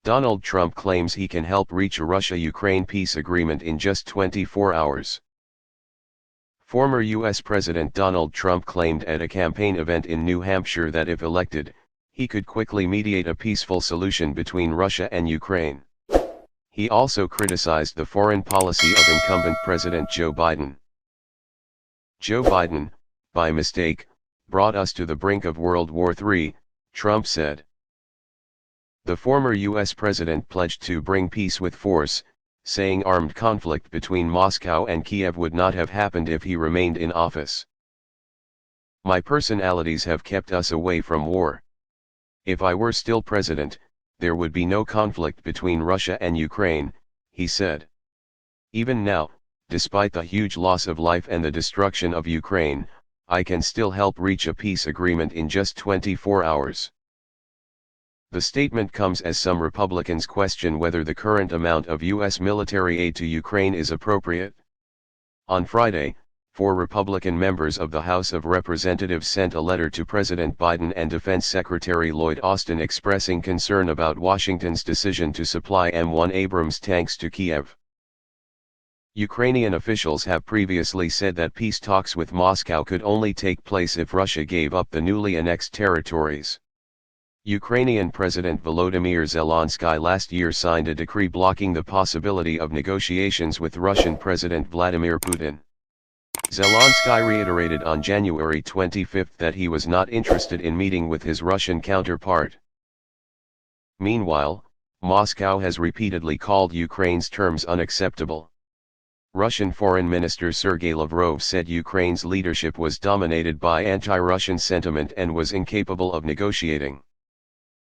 Donald Trump claims he can help reach a Russia-Ukraine peace agreement in just 24 hours. Former U.S. President Donald Trump claimed at a campaign event in New Hampshire that if elected, he could quickly mediate a peaceful solution between Russia and Ukraine. He also criticized the foreign policy of incumbent President Joe Biden. Joe Biden, by mistake, brought us to the brink of World War III, Trump said. The former U.S. president pledged to bring peace with force, saying armed conflict between Moscow and Kiev would not have happened if he remained in office. My personalities have kept us away from war. If I were still president, there would be no conflict between Russia and Ukraine, he said. Even now, despite the huge loss of life and the destruction of Ukraine, I can still help reach a peace agreement in just 24 hours. The statement comes as some Republicans question whether the current amount of U.S. military aid to Ukraine is appropriate. On Friday, 4 Republican members of the House of Representatives sent a letter to President Biden and Defense Secretary Lloyd Austin expressing concern about Washington's decision to supply M1 Abrams tanks to Kiev. Ukrainian officials have previously said that peace talks with Moscow could only take place if Russia gave up the newly annexed territories. Ukrainian President Volodymyr Zelensky last year signed a decree blocking the possibility of negotiations with Russian President Vladimir Putin. Zelensky reiterated on January 25 that he was not interested in meeting with his Russian counterpart. Meanwhile, Moscow has repeatedly called Ukraine's terms unacceptable. Russian Foreign Minister Sergei Lavrov said Ukraine's leadership was dominated by anti-Russian sentiment and was incapable of negotiating.